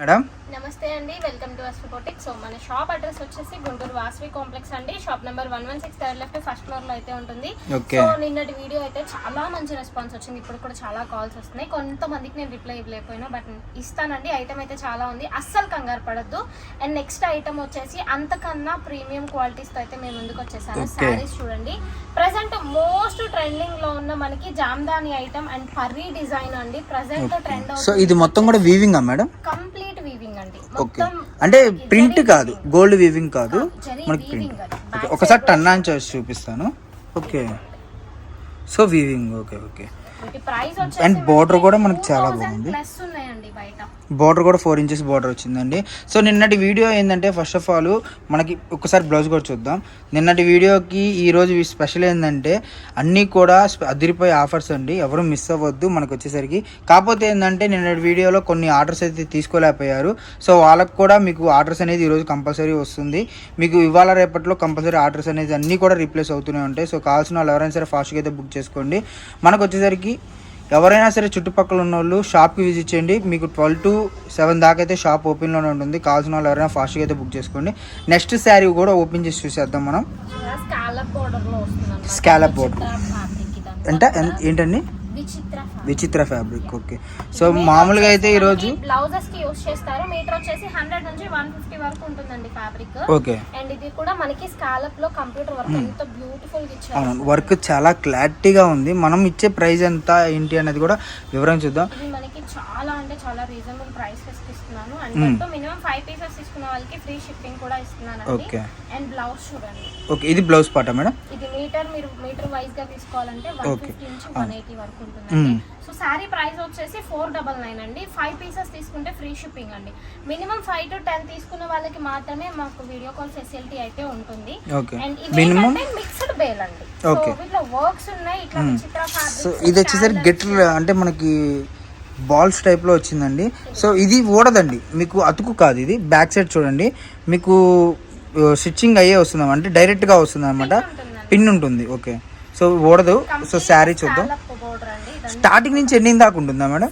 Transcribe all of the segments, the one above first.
Madam నమస్తే అండి, welcome to Vasavi boutique. So మన షాప్ అడ్రస్ వచ్చేసి గుంటూరు వాసవి కాంప్లెక్స్ అండి. Shop number 116 third left first floor లో అయితే ఉంటుంది. సో నిన్నటి వీడియో అయితే చాలా మంచి రెస్పాన్స్ వచ్చింది. ఇప్పుడు కూడా చాలా కాల్స్ వస్తున్నాయి. కొంతమందికి నేను రిప్లై ఇవ్వలేకపోయినా, బట్ ఇస్తానండి. ఐటమ్ అయితే చాలా ఉంది, అస్సలు కంగారు పడద్దు. అండ్ నెక్స్ట్ ఐటమ్ వచ్చేసి అంతకన్నా ప్రీమియం క్వాలిటీస్ తో అయితే మేము ముందుకు వచ్చేసాను. శారీస్ చూడండి, ప్రెసెంట్ మోస్ట్ ట్రెండింగ్ లో ఉన్న మనకి జామ్దాని ఐటమ్ అండ్ పర్రీ డిజైన్ అండి. ప్రెసెంట్ ట్రెండ్ అవుతుంది. సో ఇది మొత్తం కూడా వీవింగ్ మేడం? కంప్లీట్ వీవింగ్ అండి. ఓకే, అంటే ప్రింట్ కాదు, గోల్డ్ వీవింగ్ కాదు, మనకి ప్రింట్. ఒకసారి టన్నా చేసి చూపిస్తాను. Okay, so weaving. Okay okay. And border కూడా మనకి చాలా బాగుంది. బోర్డర్ కూడా 4 ఇంచెస్ బోర్డర్ వచ్చిందండి. సో నిన్నటి వీడియో ఏంటంటే, ఫస్ట్ ఆఫ్ ఆల్ మనకి ఒకసారి బ్లౌజ్ కూడా చూద్దాం. నిన్నటి వీడియోకి ఈరోజు స్పెషల్ ఏంటంటే అన్నీ కూడా అదిరిపోయే ఆఫర్స్ అండి, ఎవరు మిస్ అవ్వద్దు మనకు వచ్చేసరికి. కాకపోతే ఏంటంటే నిన్నటి వీడియోలో కొన్ని ఆర్డర్స్ అయితే తీసుకోలేకపోయారు. సో వాళ్ళకు కూడా మీకు ఆర్డర్స్ అనేది ఈరోజు కంపల్సరీ వస్తుంది. మీకు ఇవాళ రేపట్లో కంపల్సరీ ఆర్డర్స్ అనేది అన్నీ కూడా రీప్లేస్ అవుతూనే ఉంటాయి. సో కావాల్సిన వాళ్ళు ఎవరైనా సరే ఫాస్ట్గా అయితే బుక్ చేసుకోండి. మనకు వచ్చేసరికి ఎవరైనా సరే చుట్టుపక్కల ఉన్న వాళ్ళు షాప్కి విజిట్ చేయండి. మీకు 12 to 7 దాకా అయితే షాప్ ఓపెన్లోనే ఉంటుంది. కావాల్సిన వాళ్ళు ఎవరైనా ఫాస్ట్గా అయితే బుక్ చేసుకోండి. నెక్స్ట్ శారీ కూడా ఓపెన్ చేసి చూసేద్దాం మనం. స్కాలప్ బోర్డర్ అంటే ఏంటండి? విచిత్ర ఫ్యాబ్రిక్. ఓకే, సో మామూలుగా అయితే ఈ రోజు బ్లౌజెస్ కి యూస్ చేస్తారు. మీటర్ వచ్చేసి 100 నుంచి 150 వరకు ఉంటుందండి ఫ్యాబ్రిక్. ఓకే, అండ్ ఇది కూడా మనకి స్కాలప్ లో కంప్యూటర్ వర్క్ ఎంత బ్యూటిఫుల్ గా ఇచ్చారు. అవును, వర్క్ చాలా క్లారిటీగా ఉంది. మనం ఇచ్చే ప్రైస్ ఎంత ఏంటి అనేది కూడా వివరం చూద్దాం. ఇది మనకి చాలా అంటే చాలా రీజనబుల్ ప్రైస్ ఇస్తున్నాను. అండ్ మినిమం 5 పీసెస్ తీసుకున్న వాళ్ళకి ఫ్రీ షిప్పింగ్ కూడా ఇస్తున్నాను. ఓకే, అండ్ బ్లౌజ్ చూడండి. ఓకే, ఇది బ్లౌజ్ పార్ట్ మేడం. ఇది మీరు మీటర్ వైజ్ గా తీసుకోవాలంటే 150 నుంచి 180 వరకు ఉంటుందండి. సో సారీ ప్రైస్ వచ్చేసి 499 అండి. 5 పీసెస్ తీసుకుంటే ఫ్రీ షిప్పింగ్ అండి. మినిమం 5 to 10 తీసుకున్న వాళ్ళకి మాత్రమే మాకు వీడియో కాల్ ఫెసిలిటీ అయితే ఉంటుంది. అండ్ మినిమం మిక్స్డ్ బేల్ అండి. సో వీటిలో వర్క్స్ ఉన్నాయి. ఇట్లా విచిత్ర ఫ్యాబ్రిక్. సో ఇది వచ్చేసరికి గెటర్ అంటే మనకి బాల్స్ టైప్లో వచ్చిందండి. సో ఇది ఓడదండి, మీకు అతుకు కాదు. ఇది బ్యాక్ సైడ్ చూడండి, మీకు స్టిచ్చింగ్ అయ్యే వస్తుంది, అంటే డైరెక్ట్గా వస్తుంది అనమాట. పిన్ ఉంటుంది. ఓకే, సో ఓడదు. సో శారీ చూద్దాం. స్టార్టింగ్ నుంచి ఎండింగ్ దాకా ఉంటుందా మేడం?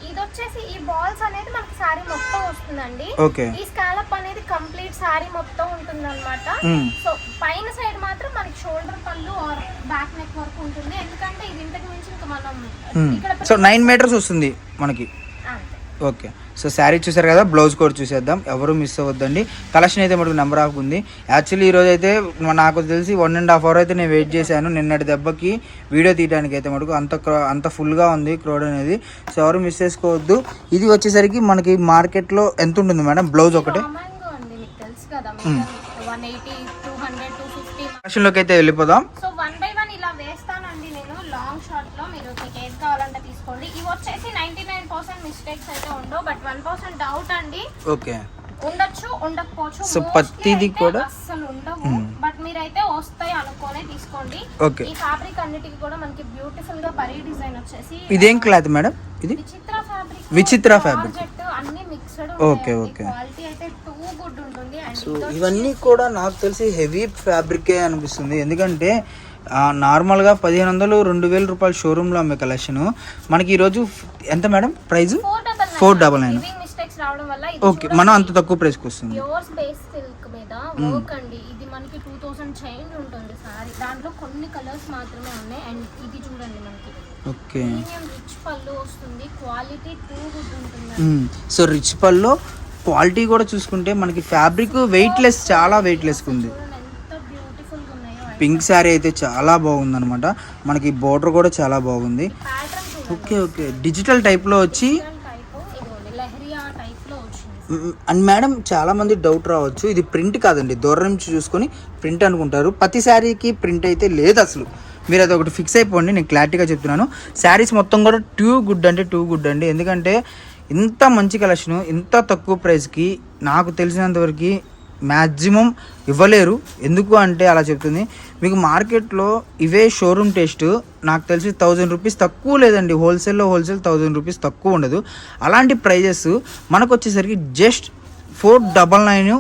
ఇది వచ్చేసి ఈ బాల్స్ అనేది మనకి సారీ మొత్తం వస్తుందండి. ఓకే, ఈ స్కాలప్ అనేది కంప్లీట్ సారీ మొత్తం ఉంటుంది అనమాట. సో పైన సైడ్ మాత్రం మనకి షోల్డర్ పళ్ళు ఆర్ బ్యాక్ నెక్ వరకు ఉంటుంది. ఎందుకంటే ఇది ఇంతకు మించి ఇంకా మనం సో 9 meters వస్తుంది మనకి. ఓకే, సో శారీ చూసారు కదా, బ్లౌజ్ కూడా చూసేద్దాం. ఎవరు మిస్ అవ్వద్దండి. కలెక్షన్ అయితే మనకు నెంబర్ ఆఫ్ ఉంది. యాక్చువల్లీ ఈరోజు అయితే నాకు తెలిసి 1.5 hour అయితే నేను వెయిట్ చేశాను నిన్నటి దెబ్బకి వీడియో తీయడానికి. అయితే మటుకు అంత ఫుల్గా ఉంది క్రౌడ్ అనేది. సో ఎవరు మిస్ చేసుకోవద్దు. ఇది వచ్చేసరికి మనకి మార్కెట్లో ఎంత ఉంటుంది మేడం బ్లౌజ్ ఒకటే? కలెక్షన్లోకి అయితే వెళ్ళిపోదాం. ఇవి వచ్చేసి 99% మిస్టేక్స్ అయితే ఉండవు, బట్ 1% డౌట్ అండి. ఓకే, ఉండొచ్చు ఉండకపోవచ్చు. సో పత్తిది కూడా అసలు ఉండవు, బట్ మీరైతే వస్తాయి అనుకోనే తీసుకోండి. ఓకే, ఈ ఫ్యాబ్రిక్ అన్నిటికి కూడా మనకి బ్యూటిఫుల్ గా పరీ డిజైన్ వచ్చేసి. ఇదేం క్లాత్ మేడం? ఇది విచిత్ర ఫ్యాబ్రిక్ అన్ని మిక్స్డ్. ఓకే ఓకే, క్వాలిటీ అయితే టూ గుడ్ ఉంటుంది. సో ఇవన్నీ కూడా నాకు తెలిసి హెవీ ఫ్యాబ్రికే అనిపిస్తుంది. ఎందుకంటే నార్మల్గా 1500 2000 రూపాయలు షోరూంలో అమ్మే కలెక్షన్ మనకి ఈరోజు ఎంత మేడం ప్రైస్? 499. ఓకే, మనం అంత తక్కువ ప్రైస్కి వస్తుంది. ప్యూర్ స్పేస్ సిల్క్ మీద వర్క్ అండి. ఇది మనకి 2000 చేంజ్ ఉంటుంది సారీ. దాంట్లో కొన్ని కలర్స్ మాత్రమే ఉన్నాయి. అండ్ ఇది చూడండి మనకి ఓకే రిచ్ పళ్ళు వస్తుంది. క్వాలిటీ టూ గుడ్ ఉంటుంది. సో రిచ్ పళ్ళు క్వాలిటీ కూడా చూసుకుంటే మనకి ఫ్యాబ్రిక్ వెయిట్లెస్, చాలా వెయిట్లెస్ ఉంది. పింక్ శారీ అయితే చాలా బాగుంది అనమాట. మనకి బోర్డర్ కూడా చాలా బాగుంది. ఓకే ఓకే, డిజిటల్ టైప్లో వచ్చి. అండ్ మేడం చాలా మంది డౌట్ రావచ్చు, ఇది ప్రింట్ కాదండి, దూరం నుంచి చూసుకొని ప్రింట్ అనుకుంటారు. ప్రతి శారీకి ప్రింట్ అయితే లేదు అసలు. మీరు అది ఒకటి ఫిక్స్ అయిపోండి, నేను క్లారిటీగా చెప్తున్నాను. శారీస్ మొత్తం కూడా టూ గుడ్ అండి. ఎందుకంటే ఇంత మంచి కలెక్షన్ ఇంత తక్కువ ప్రైస్కి నాకు తెలిసినంతవరకు మ్యాక్సిమం ఇవ్వలేరు. ఎందుకు అంటే అలా చెప్తుంది. మీకు మార్కెట్లో ఇవే షోరూమ్ టేస్ట్ నాకు తెలిసి 1000 రూపీస్ తక్కువ లేదండి. హోల్సేల్ 1000 రూపీస్ తక్కువ ఉండదు. అలాంటి ప్రైజెస్ మనకు వచ్చేసరికి జస్ట్ 499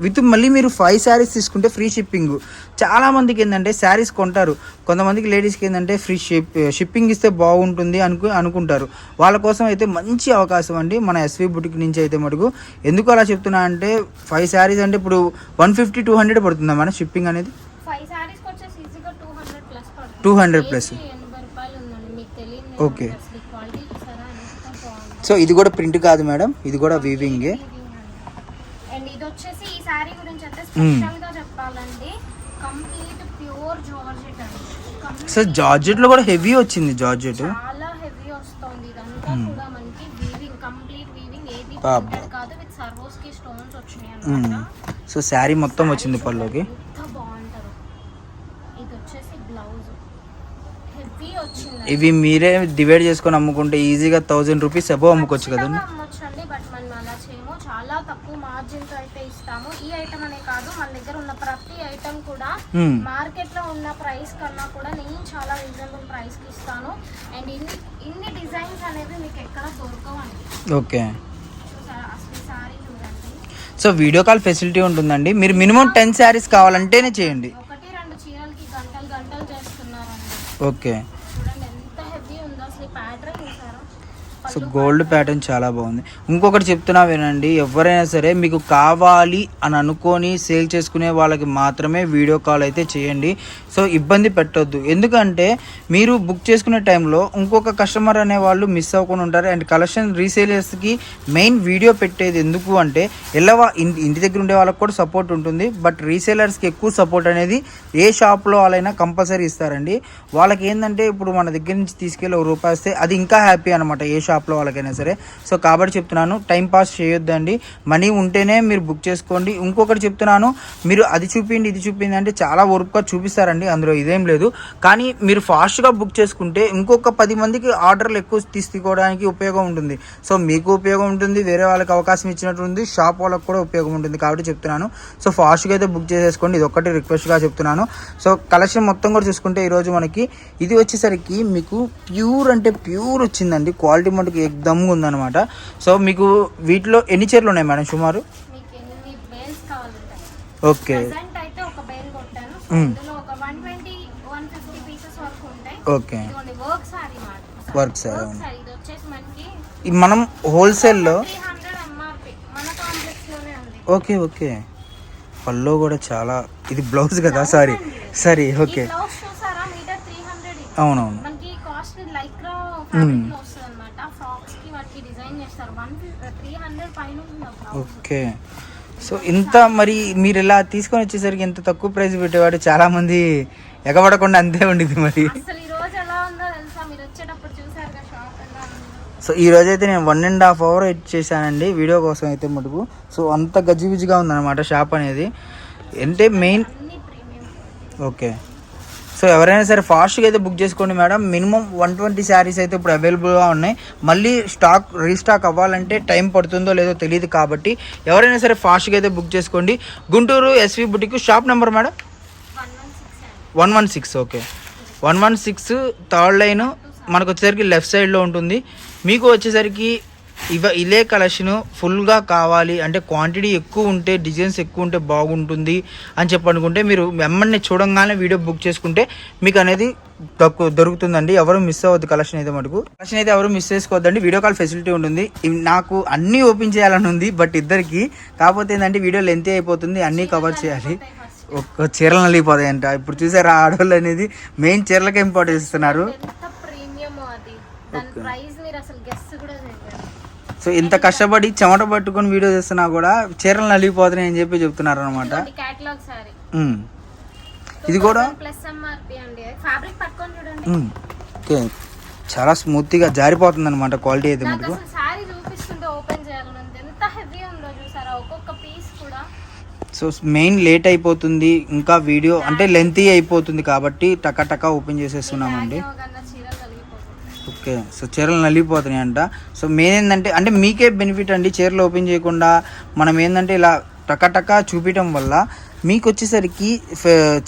విత్ మళ్ళీ మీరు 5 శారీస్ తీసుకుంటే ఫ్రీ షిప్పింగ్. చాలామందికి ఏంటంటే శారీస్ కొంటారు, కొంతమందికి లేడీస్కి ఏంటంటే ఫ్రీ షిప్పింగ్ ఇస్తే బాగుంటుంది అనుకుంటారు. వాళ్ళ కోసం అయితే మంచి అవకాశం అండి మన ఎస్వి బుటిక్ నుంచి అయితే మటుకు. ఎందుకు అలా చెప్తున్నా అంటే 5 శారీస్ అంటే ఇప్పుడు 150-200 పడుతుందా మేడం షిప్పింగ్ అనేది? 5 సారీస్ వచ్చేసి ఈజీగా 200 ప్లస్ 200 ప్లస్. 80 రూపాయలు ఉందండి, మీకు తెలియదు. ఓకే. అసలు క్వాలిటీ చూసారా ఎంత బాగుంది. సో ఇది కూడా ప్రింట్ కాదు మేడం, ఇది కూడా వీవింగే. అండ్ ఇది వచ్చేసి ఈ సారీ గురించి అయితే స్పెషల్ గా చెప్పాలండి, కంప్లీట్ ప్యూర్ జార్జెట్ అండి. సో జార్జెట్ లో కూడా హెవీ వచ్చింది, జార్జెట్ చాలా హెవీ వస్తుంది. ఇదంతా కూడా మనకి వీవింగ్, కంప్లీట్ వీవింగ్, ఏది ప్రింటెడ్ కాదు, విత్ సర్వోస్ కి స్టోన్స్ వచ్చినాయి అన్నమాట. సో శారీ మొత్తం వచ్చింది పల్లోకి. ఎంత బాగుంటారు. ఇది వచ్చేసి బ్లౌజ్ హెవీ వచ్చింది. ఇవి మీరే డివైడ్ చేసుకొని అమ్ముకుంటే ఈజీగా 1000 రూపీస్ అబోవ్ అమ్ముకోవచ్చు కదండి. అమ్మొచ్చండి, బట్ మనం అలా చేయము, చాలా తక్కువ మార్జిన్ తో అయితే ఇస్తాము. ఈ ఐటమ్ అనే కాదు, మన దగ్గర ఉన్న ప్రతి ఐటమ్ కూడా మార్కెట్ లో ఉన్న ప్రైస్ కన్నా కూడా నేను చాలా రీజనబుల్ ప్రైస్ కి ఇస్తాను. అండ్ ఇన్ని డిజైన్స్ అనేవి మీకు ఎక్కడ దొరకవండి. ఓకే. అసలు సారీ చూడండి. సో వీడియో కాల్ ఫెసిలిటీ ఉంటుందండి. మీరు మినిమం 10 శారీస్ కావాలంటేనే చేయండి. 1-2 చీరలకి గంటలు చేస్తున్నారండి. ఓకే. చూడండి ఎంత హెవీ ఉందో, అసలు ప్యాటర్న్ చూసారా? సో గోల్డ్ ప్యాటర్న్ చాలా బాగుంది. ఇంకొకటి చెప్తున్నా వినండి, ఎవరైనా సరే మీకు కావాలి అని అనుకొని సేల్ చేసుకునే వాళ్ళకి మాత్రమే వీడియో కాల్ అయితే చేయండి. సో ఇబ్బంది పెట్టొద్దు, ఎందుకంటే మీరు బుక్ చేసుకునే టైంలో ఇంకొక కస్టమర్ అనే వాళ్ళు మిస్ అవ్వకుండా ఉంటారు. అండ్ కలెక్షన్ రీసేలర్స్కి మెయిన్ వీడియో పెట్టేది ఎందుకు అంటే ఇంటి దగ్గర ఉండే వాళ్ళకి కూడా సపోర్ట్ ఉంటుంది, బట్ రీసేలర్స్కి ఎక్కువ సపోర్ట్ అనేది ఏ షాప్లో వాళ్ళైనా కంపల్సరీ ఇస్తారండి. వాళ్ళకి ఏంటంటే ఇప్పుడు మన దగ్గర నుంచి తీసుకెళ్ళి ₹1 ఇస్తే అది ఇంకా హ్యాపీ అనమాట, ఏ షాప్లో వాళ్ళకైనా సరే. సో కాబట్టి చెప్తున్నాను, టైం పాస్ చేయొద్దండి, మనీ ఉంటేనే మీరు బుక్ చేసుకోండి. ఇంకొకటి చెప్తున్నాను, మీరు అది చూపిండి ఇది చూపిండి అంటే చాలా ఓర్పుగా చూపిస్తారండి, అందులో ఇదేం లేదు. కానీ మీరు ఫాస్ట్గా బుక్ చేసుకుంటే ఇంకొక 10 మందికి ఆర్డర్లు ఎక్కువ తీసుకోవడానికి ఉపయోగం ఉంటుంది. సో మీకు ఉపయోగం ఉంటుంది, వేరే వాళ్ళకి అవకాశం ఇచ్చినట్టు ఉంది, షాప్ వాళ్ళకి కూడా ఉపయోగం ఉంటుంది. కాబట్టి చెప్తున్నాను, సో ఫాస్ట్గా అయితే బుక్ చేసేసుకోండి, ఇది ఒక్కటి రిక్వెస్ట్గా చెప్తున్నాను. సో కలెక్షన్ మొత్తం కూడా చూసుకుంటే ఈరోజు మనకి ఇది వచ్చేసరికి మీకు ప్యూర్ అంటే ప్యూర్ వచ్చిందండి, క్వాలిటీ మటుకు ఎక్దమ్గా ఉందన్నమాట. సో మీకు వీటిలో ఎన్ని చీరలు ఉన్నాయి మేడం సుమారు? మీకు ఎన్ని బేల్స్ కావాలంటే? ఓకే. ప్రెజెంట్ అయితే ఒక బేల్ కొట్టాను, అందులో ఒక 120-150 పీసెస్ వరకు ఉంటాయి. ఓకే. ఇదిగోండి వర్క్ సారీ మాట, వర్క్ సారీ. ఇది వచ్చేసి మనకి మనం హోల్సేల్లో 300 ఎంఆర్పి మన కాంప్లెక్స్ లోనే ఉంది. ఓకే. ఓకే. పల్లో కూడా చాలా, ఇది బ్లౌజ్ కదా, సారీ ఓకే. బ్లౌజ్ చూసారా, మీటర్ 300. అవునవును. మనకి కాస్ట్ లైక్రా ఫ్యాబ్రిక్ లో వస్తుంది అన్నమాట. ఫ్రాక్స్ కి వాటికి డిజైన్ చేస్తారు. 300 పైన ఉంటుంది. ఓకే. సో ఇంత మరి మీరు ఇలా తీసుకొని వచ్చేసరికి ఎంత తక్కువ ప్రైస్ పెట్టేవాడు, చాలా మంది ఎగబడకుండా అంతే ఉండేది. మరి అసలు ఈ రోజు ఎలా ఉందో తెలుసా, మీరు వచ్చేటప్పుడు చూసారు కదా షాప్ ఎలా ఉందో. సో ఈ రోజు అయితే నేను 1.5 hour వెయిట్ చేశానండి వీడియో కోసం అయితే మటుకు. సో అంత గజిబిజిగా ఉందన్నమాట షాప్ అనేది, అంటే మెయిన్. అన్ని ప్రీమియం. ఓకే. సో ఎవరైనా సరే ఫాస్ట్గా అయితే బుక్ చేసుకోండి మేడం. మినిమం 120 శారీస్ అయితే ఇప్పుడు అవైలబుల్గా ఉన్నాయి. మళ్ళీ రీస్టాక్ అవ్వాలంటే టైం పడుతుందో లేదో తెలియదు, కాబట్టి ఎవరైనా సరే ఫాస్ట్గా అయితే బుక్ చేసుకోండి. Guntur SV boutique shop number madam 116. Okay. 116 third line మనకు వచ్చేసరికి లెఫ్ట్ సైడ్లో ఉంటుంది. మీకు వచ్చేసరికి ఇదే కలెక్షన్ ఫుల్గా కావాలి అంటే క్వాంటిటీ ఎక్కువ ఉంటే, డిజైన్స్ ఎక్కువ ఉంటే బాగుంటుంది అని చెప్పి అనుకుంటే మీరు వెంబడిని చూడంగానే వీడియో బుక్ చేసుకుంటే మీకు అనేది దొరుకుతుందండి. ఎవరు మిస్ అవ్వద్దు కలెక్షన్ అయితే ఎవరు మిస్ చేసుకోవద్దండి. వీడియో కాల్ ఫెసిలిటీ ఉంటుంది. నాకు అన్నీ ఓపెన్ చేయాలని ఉంది, బట్ ఇద్దరికి కాకపోతే ఏంటంటే వీడియో లెంత్ అయిపోతుంది, అన్నీ కవర్ చేయాలి. ఒక్క చీరలు నలిగిపోతాయంట. ఇప్పుడు చూసారా, ఆడవాళ్ళు అనేది మెయిన్ చీరలకే ఇంపార్టెన్స్ ఇస్తున్నారు. సో ఇంత కష్టపడి చెమట పట్టుకొని వీడియో చేస్తున్నా కూడా చీరలు నలిగిపోతున్నాయి అని చెప్పి చెప్తున్నారు అనమాట. ఇది కూడా ఓకే, చాలా స్మూత్గా జారిపోతుంది అనమాట క్వాలిటీ అయితే మటుకు. సో మెయిన్ లేట్ అయిపోతుంది, ఇంకా వీడియో అంటే లెంతీ అయిపోతుంది, కాబట్టి టకా ఓపెన్ చేసేస్తున్నామండి. ఓకే. సో చీరలు నలిగిపోతున్నాయి అంట. సో మెయిన్ ఏంటంటే అంటే మీకే బెనిఫిట్ అండి, చీరలు ఓపెన్ చేయకుండా మనం ఏంటంటే ఇలా టకా చూపించడం వల్ల మీకు వచ్చేసరికి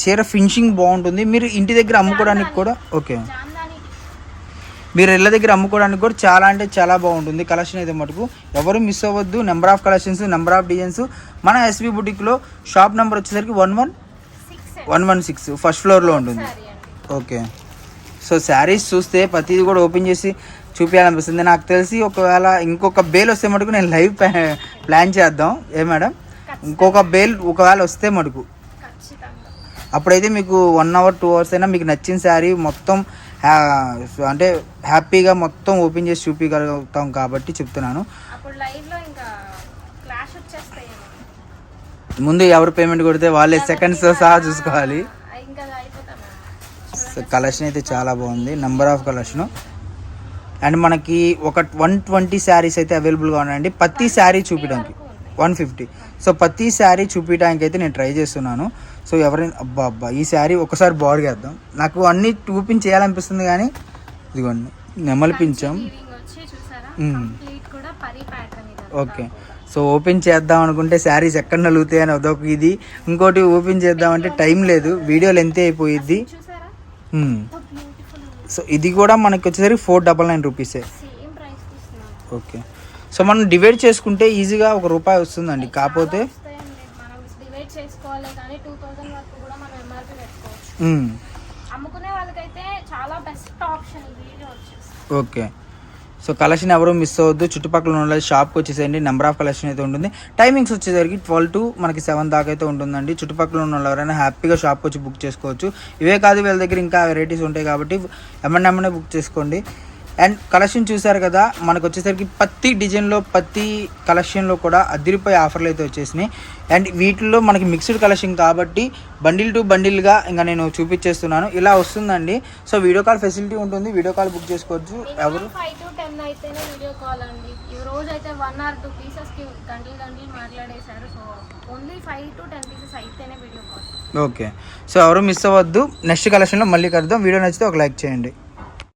చీర ఫినిషింగ్ బాగుంటుంది, మీరు ఇంటి దగ్గర అమ్ముకోవడానికి కూడా. ఓకే. మీరు ఇళ్ళ దగ్గర అమ్ముకోవడానికి కూడా చాలా అంటే చాలా బాగుంటుంది కలెక్షన్ అయితే మటుకు. ఎవరు మిస్ అవ్వద్దు. Number of collections, number of designs. మన ఎస్వి బుటిక్లో షాప్ నెంబర్ వచ్చేసరికి 116 ఫస్ట్ ఫ్లోర్లో ఉంటుంది. ఓకే. సో శారీస్ చూస్తే ప్రతిదీ కూడా ఓపెన్ చేసి చూపించాలనిపిస్తుంది. నాకు తెలిసి ఒకవేళ ఇంకొక బేల్ వస్తే మటుకు నేను లైవ్ ప్లాన్ చేద్దాం. మేడం ఇంకొక బేల్ ఒకవేళ వస్తే మటుకు అప్పుడైతే మీకు 1 hour 2 hours అయినా మీకు నచ్చిన శారీ మొత్తం అంటే హ్యాపీగా మొత్తం ఓపెన్ చేసి చూపించగలుగుతాం కాబట్టి చెప్తున్నాను. ముందు ఎవరు పేమెంట్ కొడితే వాళ్ళే సెకండ్స్తో సహా చూసుకోవాలి. కలెక్షన్ అయితే చాలా బాగుంది. Number of collection. అండ్ మనకి ఒక 120 శారీస్ అయితే అవైలబుల్గా ఉన్నాయండి. ప్రతి శారీ చూపించడానికి 150. సో ప్రతి శారీ చూపించడానికి అయితే నేను ట్రై చేస్తున్నాను. సో ఎవరైనా అబ్బా ఈ శారీ ఒకసారి బార్డర్ వేద్దాం. నాకు అన్నీ చూపించేయాలనిపిస్తుంది కానీ ఇదిగోండి నెమలి పించాం. ఓకే. సో ఓపెన్ చేద్దాం అనుకుంటే శారీస్ ఎక్కడ నలుగుతాయి అని అదొక ఇది. ఇంకోటి ఓపెన్ చేద్దామంటే టైం లేదు, వీడియో లెంత్ అయిపోయిద్ది. సో ఇది కూడా మనకి వచ్చేసరికి 499 రూపీసే. ఓకే. సో మనం డివైడ్ చేసుకుంటే ఈజీగా ₹1 వస్తుందండి. కాకపోతే ఓకే. సో కలెక్షన్ ఎవరు మిస్ అవ్వద్దు. చుట్టుపక్కల ఉన్న షాప్కి వచ్చేసేయండి. నెంబర్ ఆఫ్ కలెక్షన్ అయితే ఉంటుంది. టైమింగ్స్ వచ్చేసరికి 12 to మనకి 7 దాకా అయితే ఉంటుందండి. చుట్టుపక్కల ఉన్న వాళ్ళు ఎవరైనా హ్యాపీగా షాప్కి వచ్చి బుక్ చేసుకోవచ్చు. ఇవే కాదు వీళ్ళ దగ్గర ఇంకా వెరైటీస్ ఉంటాయి కాబట్టి ఎమ్మనే బుక్ చేసుకోండి. అండ్ కలెక్షన్ చూసారు కదా, మనకు వచ్చేసరికి ప్రతి డిజైన్లో ప్రతి కలెక్షన్లో కూడా అదిరిపోయే ఆఫర్లు అయితే వచ్చేసినాయి. అండ్ వీటిల్లో మనకి మిక్స్డ్ కలెక్షన్ కాబట్టి బండిల్ టు బండిల్గా ఇంకా నేను చూపించేస్తున్నాను. ఇలా వస్తుందండి. సో వీడియో కాల్ ఫెసిలిటీ ఉంటుంది, వీడియో కాల్ బుక్ చేసుకోవచ్చు. ఎవరు 5 to 10 అయితేనే వీడియో కాల్ అండి. ఈ రోజు అయితే 1 or 2 పీసెస్కి గంటలు మాట్లాడేశారు. సో ఓన్లీ 5 to 10 పీసెస్ అయితేనే వీడియో కాల్. ఓకే. సో ఎవరు మిస్ అవ్వద్దు. నెక్స్ట్ కలెక్షన్లో మళ్ళీ కలుద్దాం. వీడియో నచ్చితే ఒక లైక్ చేయండి.